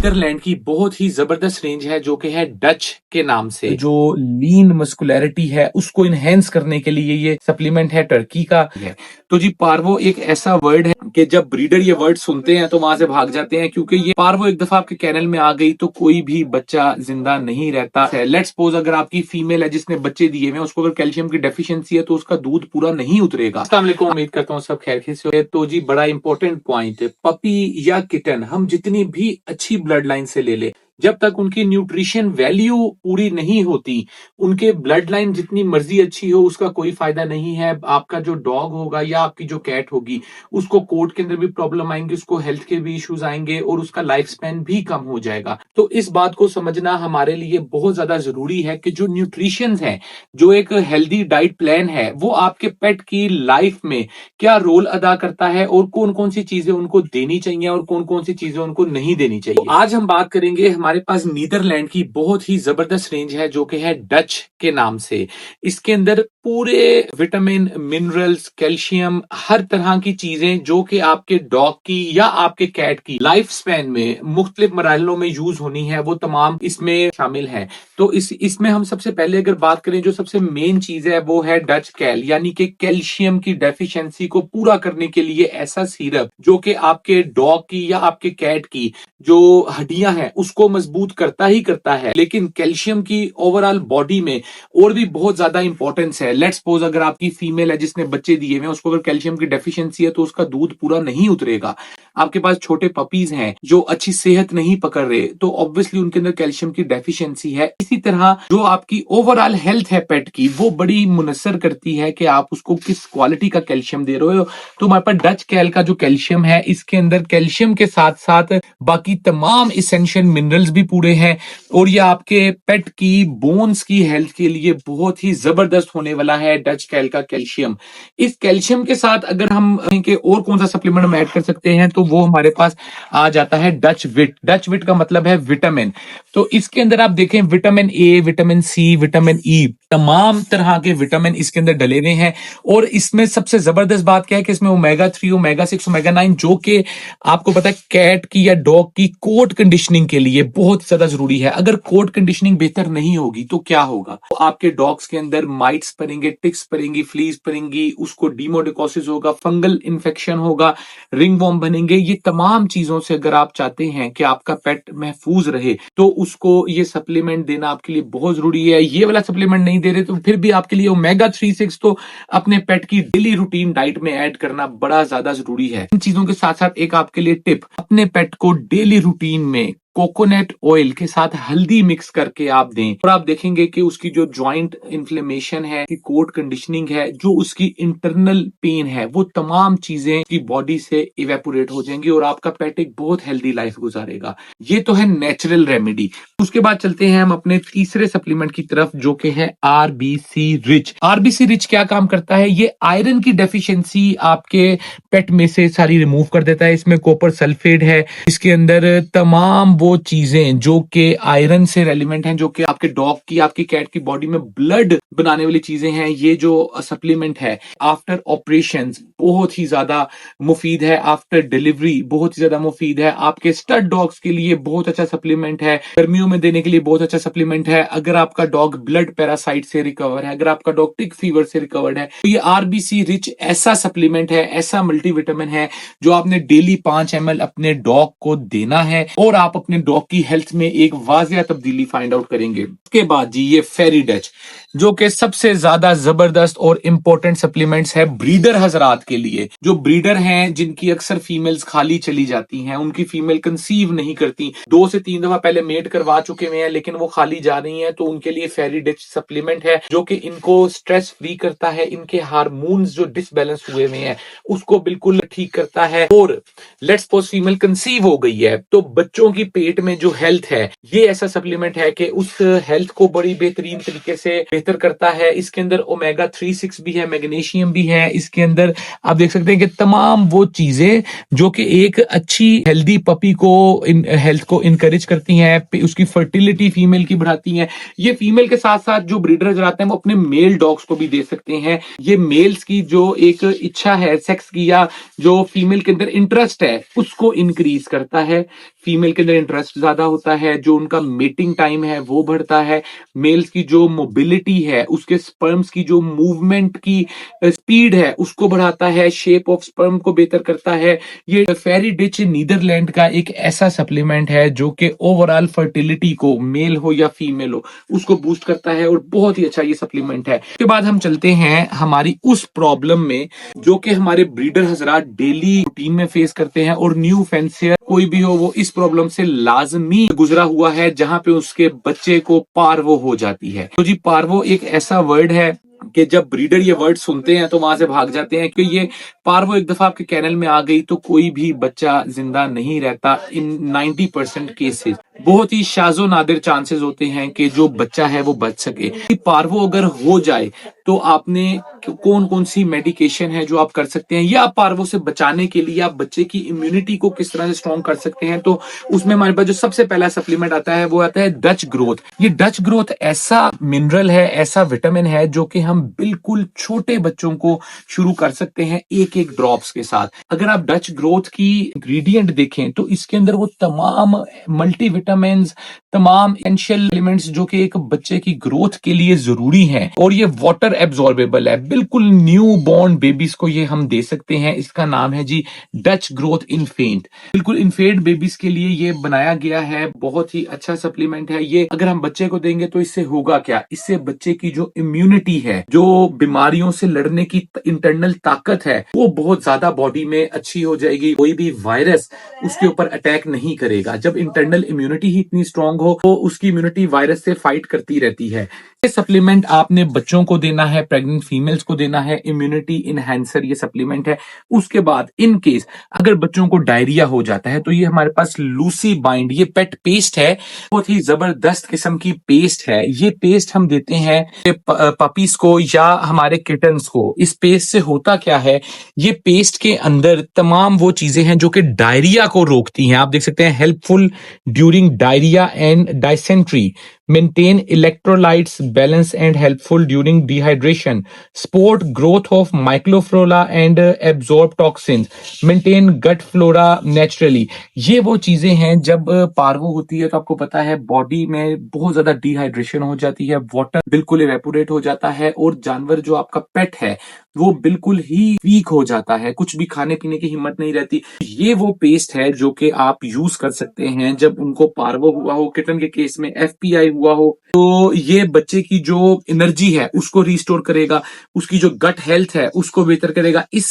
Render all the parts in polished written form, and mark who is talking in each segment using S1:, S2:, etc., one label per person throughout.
S1: Netherlands की बहुत ही जबरदस्त रेंज है जो कि है डच के नाम से। जो लीन मस्कुलैरिटी है उसको इनहेंस करने के लिए ये सप्लीमेंट है, टर्की का है। तो जी पार्वो एक ऐसा वर्ड है कि जब ब्रीडर ये वर्ड सुनते हैं तो वहां से भाग जाते हैं, क्योंकि ये पार्वो एक दफा आपके कैनल में आ गई तो कोई भी बच्चा जिंदा नहीं रहता है। लेट्स सपोज अगर आपकी फीमेल है जिसने बच्चे दिए हुए, उसको अगर कैल्शियम की डेफिशिएंसी है तो उसका दूध पूरा नहीं उतरेगा। अस्सलाम वालेकुम, उम्मीद करता हूँ सब खैरियत से। तो जी बड़ा इंपॉर्टेंट पॉइंट है, पपी या किटन हम जितनी भी अच्छी ब्लड लाइन से ले ले, जब तक उनकी न्यूट्रिशन वैल्यू पूरी नहीं होती, उनके ब्लड लाइन जितनी मर्जी अच्छी हो उसका कोई फायदा नहीं है। आपका जो डॉग होगा या आपकी जो कैट होगी उसको कोट के अंदर भी प्रॉब्लम आएंगे, उसको हेल्थ के भी इश्यूज आएंगे और उसका लाइफ स्पैन भी कम हो जाएगा। तो इस बात को समझना हमारे लिए बहुत ज्यादा जरूरी है कि जो न्यूट्रिशन है, जो एक हेल्दी डाइट प्लान है, वो आपके पेट की लाइफ में क्या रोल अदा करता है और कौन कौन सी चीजें उनको देनी चाहिए और कौन कौन सी चीजें उनको नहीं देनी चाहिए। तो आज हम बात करेंगे, हमारे पास नीदरलैंड की बहुत ही जबरदस्त रेंज है जो कि है डच के नाम से। इसके अंदर पूरे विटामिन, मिनरल्स, कैल्शियम, हर तरह की चीजें जो कि आपके डॉग की या आपके कैट की लाइफ स्पैन में मुख्तलिफ मराहलों में यूज होनी है, वो तमाम इसमें शामिल है। तो इसमें हम सबसे पहले अगर बात करें, जो सबसे मेन चीज है वो है डच कैल, यानी कि कैल्शियम की डेफिशिएंसी को पूरा करने के लिए ऐसा सिरप जो कि आपके डॉग की या आपके कैट की जो हड्डियां हैं उसको मजबूत करता ही करता है, लेकिन कैल्शियम की ओवरऑल बॉडी में और भी बहुत ज्यादा इंपॉर्टेंस है। लेट्स सपोज अगर आपकी फीमेल है जिसने बच्चे दिए हुए, उसको अगर कैल्शियम की डेफिशिएंसी है तो उसका दूध पूरा नहीं उतरेगा। आपके पास छोटे पपीज हैं जो अच्छी सेहत नहीं पकड़ रहे, तो ऑब्वियसली उनके अंदर कैल्शियम की डेफिशिएंसी है। इसी तरह जो आपकी ओवरऑल हेल्थ है पेट की, वो बड़ी मुनस्सर करती है कि आप उसको किस क्वालिटी का कैल्शियम दे रहे हो। तो हमारे पास डच कैल का जो कैल्शियम है, इसके अंदर कैल्शियम के साथ साथ बाकी तमाम इसेंशियल मिनरल्स भी पूरे हैं और ये आपके पेट की बोन्स की हेल्थ के लिए बहुत ही जबरदस्त होने वाला है डच कैल का कैल्शियम। इस कैल्शियम के साथ अगर हम के और कौन सा सप्लीमेंट हम ऐड कर सकते हैं तो वो हमारे पास आ जाता है डच विट। डच विट का मतलब है विटामिन। तो इसके अंदर आप देखें vitamin A, vitamin C, vitamin E, तमाम तरह के विटामिन इसके अंदर डले हुए हैं। और इसमें सबसे जबरदस्त बात क्या है कि इसमें ओमेगा 3, ओमेगा 6, ओमेगा 9 जो कि आपको पता है कैट की या डॉग की कोट कंडीशनिंग के लिए बहुत ज्यादा जरूरी है। अगर कोट कंडीशनिंग बेहतर नहीं होगी तो क्या होगा, तो आपके डॉग्स के अंदर माइट्स पड़ेंगे, टिक्स पड़ेंगी, फ्लीज पड़ेंगी, उसको डीमोडिकोसिस होगा, फंगल इन्फेक्शन होगा, रिंगवॉर्म बनेंगे। ये तमाम चीजों से अगर आप चाहते हैं कि आपका पेट महफूज रहे तो उसको ये सप्लीमेंट देना आपके लिए बहुत जरूरी है। ये वाला सप्लीमेंट नहीं दे रहे तो फिर भी आपके लिए ओमेगा 3, 6 तो अपने पेट की डेली रूटीन डाइट में ऐड करना बड़ा ज्यादा जरूरी है। इन चीजों के साथ साथ एक आपके लिए टिप, अपने पेट को डेली रूटीन में कोकोनट ऑयल के साथ हल्दी मिक्स करके आप दें और आप देखेंगे कि उसकी जो जॉइंट इन्फ्लेमेशन है, कोट कंडीशनिंग है, जो उसकी इंटरनल पेन है, वो तमाम चीजें की बॉडी से इवेपोरेट हो जाएंगी और आपका पेट एक बहुत हेल्दी लाइफ गुजारेगा। ये तो है नेचुरल रेमेडी। उसके बाद चलते हैं हम अपने तीसरे सप्लीमेंट की तरफ जो कि है आरबीसी रिच। आरबीसी रिच क्या काम करता है, ये आयरन की डेफिशिएंसी आपके पेट में से सारी रिमूव कर देता है। इसमें कॉपर सल्फेट है, इसके अंदर तमाम वो चीजें जो कि आयरन से रेलिवेंट हैं, जो कि आपके डॉग की, आपकी कैट की बॉडी में ब्लड बनाने वाली चीजें हैं। ये जो सप्लीमेंट है आफ्टर ऑपरेशन बहुत ही ज्यादा मुफीद है, आफ्टर डिलीवरी बहुत ही ज्यादा मुफीद है, आपके स्टड डॉग्स के लिए बहुत अच्छा सप्लीमेंट है, गर्मियों में देने के लिए बहुत अच्छा सप्लीमेंट है। अगर आपका डॉग ब्लड पैरासाइट से रिकवर है, अगर आपका डॉग टिक फीवर से रिकवर्ड है, तो ये आरबीसी रिच ऐसा सप्लीमेंट है, ऐसा मल्टीविटामिन है जो आपने डेली 5 ml अपने डॉग को देना है और आप अपने डॉग की हेल्थ में एक वाजिया तब्दीली फाइंड आउट करेंगे। उसके बाद जी ये फेरी डच जो कि सबसे ज्यादा जबरदस्त और इंपॉर्टेंट सप्लीमेंट्स है ब्रीडर हजरात के लिए। जो ब्रीडर हैं जिनकी अक्सर फीमेल्स खाली चली जाती हैं, उनकी फीमेल कंसीव नहीं करती, 2 से 3 दफा पहले मेट करवा चुके हुए हैं लेकिन वो खाली जा रही हैं, तो उनके लिए फेरी डच सप्लीमेंट है जो कि इनको स्ट्रेस फ्री करता है, इनके हार्मोन्स जो डिसबैलेंस हुए हुए हैं उसको बिल्कुल ठीक करता है। और लेट्स सपोज फीमेल कंसीव हो गई है तो बच्चों की पेट में जो हेल्थ है, ये ऐसा सप्लीमेंट है कि उस हेल्थ को बड़ी बेहतरीन तरीके से बेहतर करता है। इसके अंदर ओमेगा 3, 6 भी है, मैग्नीशियम भी है। इसके अंदर आप देख सकते हैं कि तमाम वो चीजें जो कि एक अच्छी हेल्दी पपी को हेल्थ को इनकरेज करती हैं, उसकी फर्टिलिटी फीमेल की बढ़ाती हैं। ये फीमेल के साथ साथ जो ब्रीडर जाते हैं वो अपने मेल डॉग्स को भी दे सकते हैं। ये मेल्स की जो एक इच्छा है सेक्स की या जो फीमेल के अंदर इंटरेस्ट है उसको इंक्रीज करता है। फीमेल के अंदर इंटरेस्ट ज्यादा होता है, जो उनका मेटिंग टाइम है वो बढ़ता है, मेल्स की जो मोबिलिटी है, उसके स्पर्म्स की जो मूवमेंट की स्पीड है उसको बढ़ाता है, शेप ऑफ स्पर्म को बेहतर करता है। ये फेरी डिच नीदरलैंड का एक ऐसा सप्लीमेंट है जो कि ओवरऑल फर्टिलिटी को, मेल हो या फीमेल हो, उसको बूस्ट करता है और बहुत ही अच्छा ये सप्लीमेंट है। उसके बाद हम चलते हैं हमारी उस प्रॉब्लम में जो कि हमारे ब्रीडर हजरात डेली रूटीन में फेस करते हैं, और न्यू फैंसियर कोई भी हो वो इस प्रॉब्लम से लाजमी गुजरा हुआ है, जहां पे उसके बच्चे को पार्वो हो जाती है। तो जी पार्वो एक ऐसा वर्ड है कि जब ब्रीडर ये वर्ड सुनते हैं तो वहां से भाग जाते हैं कि ये पार्वो एक दफा आपके कैनल में आ गई तो कोई भी बच्चा जिंदा नहीं रहता। इन 90% केसेस बहुत ही शाजो नादिर चांसेस होते हैं कि जो बच्चा है वो बच सके। पार्वो अगर हो जाए तो आपने कौन कौन सी मेडिकेशन है जो आप कर सकते हैं, या आप पार्वो से बचाने के लिए आप बच्चे की इम्यूनिटी को किस तरह से स्ट्रॉन्ग कर सकते हैं। तो उसमें हमारे पास जो सबसे पहला सप्लीमेंट आता है वो आता है डच ग्रोथ। ये डच ग्रोथ ऐसा मिनरल है, ऐसा विटामिन है जो कि हम बिल्कुल छोटे बच्चों को शुरू कर सकते हैं एक एक ड्रॉप्स के साथ। अगर आप डच ग्रोथ की इंग्रेडिएंट देखें तो इसके अंदर वो तमाम मल्टी विटामिन, तमाम एसेंशियल एलिमेंट्स जो कि एक बच्चे की ग्रोथ के लिए जरूरी हैं, और ये वाटर एब्जॉर्बेबल है। बिल्कुल न्यू बॉर्न बेबीज को ये हम दे सकते हैं। इसका नाम है जी डच ग्रोथ इन्फेंट। बिल्कुल इन्फेंट बेबीज के लिए ये बनाया गया है, बहुत ही अच्छा सप्लीमेंट है ये। अगर हम बच्चे को देंगे तो इससे होगा क्या, इससे बच्चे की जो इम्यूनिटी है, जो बीमारियों से लड़ने की इंटरनल ताकत है, वो बहुत ज्यादा बॉडी में अच्छी हो जाएगी। कोई भी वायरस उसके ऊपर अटैक नहीं करेगा। जब इंटरनल इम्यूनिटी ही इतनी स्ट्रांग हो तो उसकी इम्यूनिटी वायरस से फाइट करती रहती है। ये सप्लीमेंट आपने बच्चों को देना है, प्रेग्नेंट फीमेल्स को देना है, इम्यूनिटी इनहैंसर ये सप्लीमेंट है। उसके बाद इन केस अगर बच्चों को डायरिया हो जाता है तो ये हमारे पास लूसी बाइंड, ये पेट पेस्ट है, बहुत ही जबरदस्त किस्म की पेस्ट है। ये पेस्ट हम देते हैं पपीज को या हमारे किटन्स को। इस पेस्ट से होता क्या है, ये पेस्ट के अंदर तमाम वो चीजें हैं जो कि डायरिया को रोकती हैं। आप देख सकते हैं helpful during diarrhoea and dysentery, maintain electrolytes balance and helpful during dehydration, support growth of microflora and absorb toxins, maintain gut flora naturally। ये वो चीजें हैं जब पार्वो होती है तो आपको पता है बॉडी में बहुत ज्यादा डिहाइड्रेशन हो जाती है, वाटर बिल्कुल इवेपोरेट हो जाता है, और जानवर जो आपका पेट है वो बिल्कुल ही वीक हो जाता है, कुछ भी खाने पीने की हिम्मत नहीं रहती। ये वो पेस्ट है जो कि आप यूज कर सकते हैं जब उनको पार्वो हुआ हो, किटन के केस में एफपीआई हुआ हो। तो ये बच्चे की जो एनर्जी है उसको रिस्टोर करेगा, उसकी जो गट हेल्थ है उसको बेहतर करेगा। इस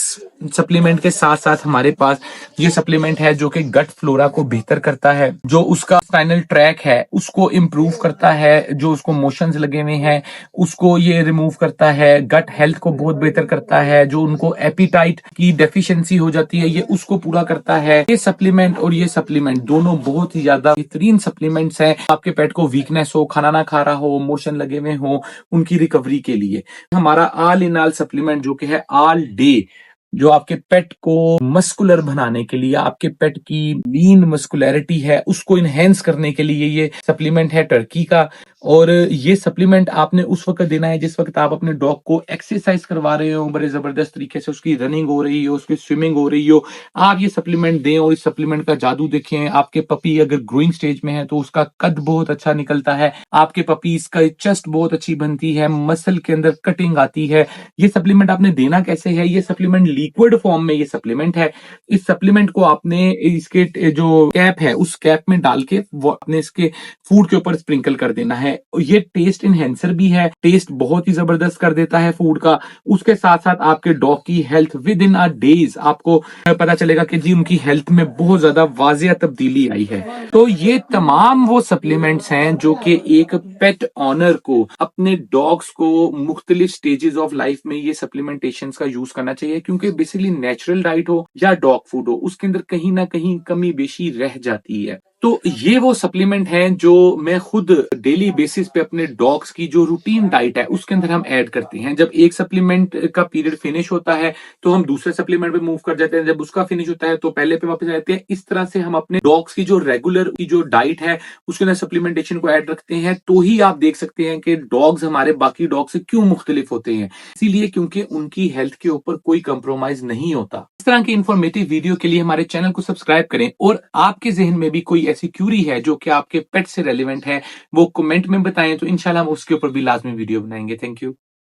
S1: सप्लीमेंट के साथ साथ हमारे पास ये सप्लीमेंट है जो कि गट फ्लोरा को बेहतर करता है, जो उसका स्पाइनल ट्रैक है उसको इम्प्रूव करता है, जो उसको मोशंस लगे हुए हैं उसको ये रिमूव करता है, गट हेल्थ को बहुत बेहतर करता है, जो उनको एपिटाइट की डेफिशिएंसी हो जाती है ये उसको पूरा करता है। ये सप्लीमेंट और ये सप्लीमेंट दोनों बहुत ही ज्यादा बेहतरीन सप्लीमेंट्स हैं। आपके पेट को वीकनेस हो, खाना ना खा रहा हो, मोशन लगे हुए हो, उनकी रिकवरी के लिए हमारा ऑल इन ऑल सप्लीमेंट जो कि है ऑल डे, जो आपके पेट को मस्कुलर बनाने के लिए, आपके पेट की लीन मस्कुलैरिटी है उसको इनहेंस करने के लिए ये सप्लीमेंट है टर्की का। और ये सप्लीमेंट आपने उस वक्त देना है जिस वक्त आप अपने डॉग को एक्सरसाइज करवा रहे हो, बड़े जबरदस्त तरीके से उसकी रनिंग हो रही हो, उसकी स्विमिंग हो रही हो, आप ये सप्लीमेंट दें और इस सप्लीमेंट का जादू देखें। आपके पपी अगर ग्रोइंग स्टेज में है तो उसका कद बहुत अच्छा निकलता है, आपके पपीज का चेस्ट बहुत अच्छी बनती है, मसल के अंदर कटिंग आती है। ये सप्लीमेंट आपने देना कैसे है, ये सप्लीमेंट लिक्विड फॉर्म में ये सप्लीमेंट है। इस सप्लीमेंट को आपने इसके जो कैप है उस कैप में डाल के वो अपने इसके फूड के ऊपर स्प्रिंकल कर देना है। ये टेस्ट इनहेंसर भी है, टेस्ट बहुत ही जबरदस्त कर देता है फूड का। उसके साथ साथ आपके डॉग की health with in a days आपको पता चलेगा कि जी उनकी हेल्थ में बहुत ज्यादा वाजिया तब्दीली आई है। तो ये तमाम वो सप्लीमेंट्स हैं जो कि एक पेट ऑनर को अपने डॉग्स को मुख्तलिफ स्टेजेस ऑफ लाइफ में ये सप्लीमेंटेशन का यूज करना चाहिए, क्योंकि बेसिकली नेचुरल डाइट हो या डॉग फूड हो उसके अंदर कहीं ना कहीं कमी बेशी रह जाती है। तो ये वो सप्लीमेंट हैं जो मैं खुद डेली बेसिस पे अपने डॉग्स की जो रूटीन डाइट है उसके अंदर हम ऐड करते हैं। जब एक सप्लीमेंट का पीरियड फिनिश होता है तो हम दूसरे सप्लीमेंट पे मूव कर जाते हैं, जब उसका फिनिश होता है तो पहले पे वापस आते हैं। इस तरह से हम अपने डॉग्स की जो रेगुलर की जो डाइट है उसके अंदर सप्लीमेंटेशन को ऐड रखते हैं। तो ही आप देख सकते हैं कि डॉग्स हमारे बाकी डॉग से क्यों मुख्तलिफ होते हैं, इसीलिए क्योंकि उनकी हेल्थ के ऊपर कोई कंप्रोमाइज नहीं होता। तरह की इंफॉर्मेटिव वीडियो के लिए हमारे चैनल को सब्सक्राइब करें, और आपके जहन में भी कोई ऐसी क्यूरी है जो कि आपके पेट से रेलिवेंट है, वो कमेंट में बताएं, तो इंशाल्लाह हम उसके ऊपर भी लाजमी वीडियो बनाएंगे। Thank you.